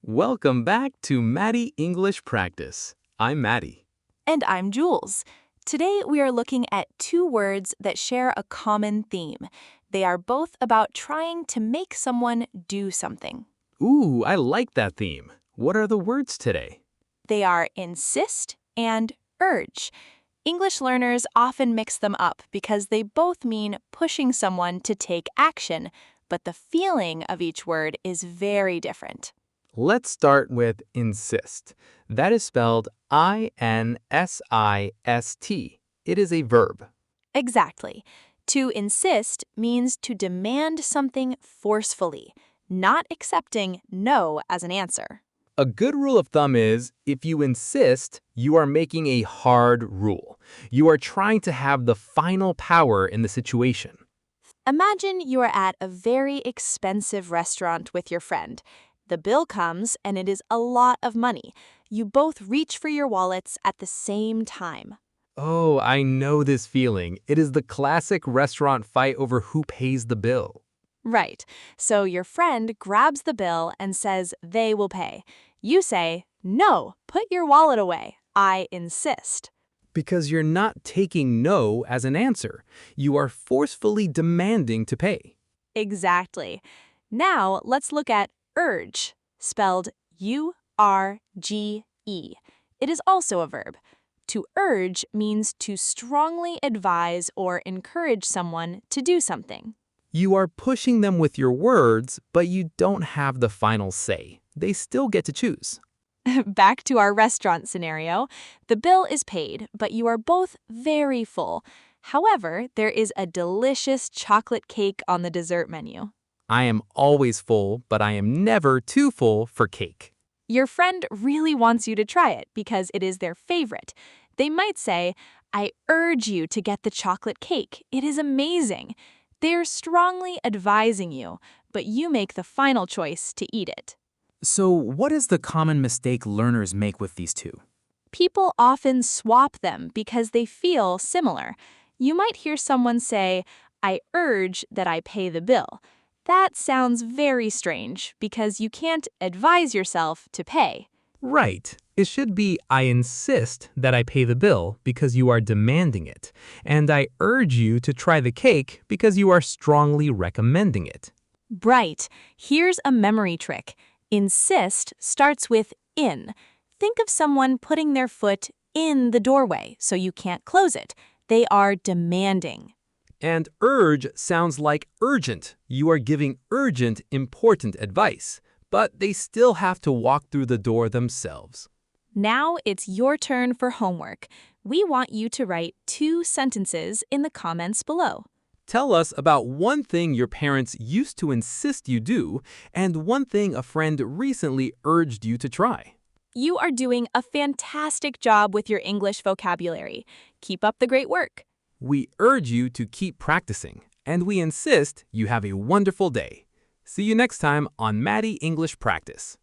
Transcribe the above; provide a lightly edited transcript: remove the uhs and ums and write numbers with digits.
Welcome back to Mady English Practice. I'm Mady. And I'm Jules. Today we are looking at two words that share a common theme. They are both about trying to make someone do something. Ooh, I like that theme. What are the words today? They are insist and urge. English learners often mix them up because they both mean pushing someone to take action, but the feeling of each word is very different. Let's start with insist. That is spelled I-N-S-I-S-T. It is a verb. Exactly. To insist means to demand something forcefully, not accepting no as an answer. A good rule of thumb is, if you insist, you are making a hard rule. You are trying to have the final power in the situation. Imagine you are at a very expensive restaurant with your friend. The bill comes and it is a lot of money. You both reach for your wallets at the same time. Oh, I know this feeling. It is the classic restaurant fight over who pays the bill. Right. So your friend grabs the bill and says they will pay. You say, "No, put your wallet away. I insist." Because you're not taking no as an answer. You are forcefully demanding to pay. Exactly. Now let's look at urge, spelled U-R-G-E. It is also a verb. To urge means to strongly advise or encourage someone to do something. You are pushing them with your words, but you don't have the final say. They still get to choose. Back to our restaurant scenario. The bill is paid, but you are both very full. However, there is a delicious chocolate cake on the dessert menu. I am always full, but I am never too full for cake. Your friend really wants you to try it because it is their favorite. They might say, "I urge you to get the chocolate cake. It is amazing." They're strongly advising you, but you make the final choice to eat it. So, what is the common mistake learners make with these two? People often swap them because they feel similar. You might hear someone say, "I urge that I pay the bill." That sounds very strange because you can't advise yourself to pay. Right. It should be I insist that I pay the bill because you are demanding it, and I urge you to try the cake because you are strongly recommending it. Right. Here's a memory trick. Insist starts with in. Think of someone putting their foot in the doorway so you can't close it. They are demanding. And urge sounds like urgent. You are giving urgent, important advice, but they still have to walk through the door themselves. Now it's your turn for homework. We want you to write 2 sentences in the comments below. Tell us about one thing your parents used to insist you do and one thing a friend recently urged you to try. You are doing a fantastic job with your English vocabulary. Keep up the great work. We urge you to keep practicing, and we insist you have a wonderful day. See you next time on Mady English Practice.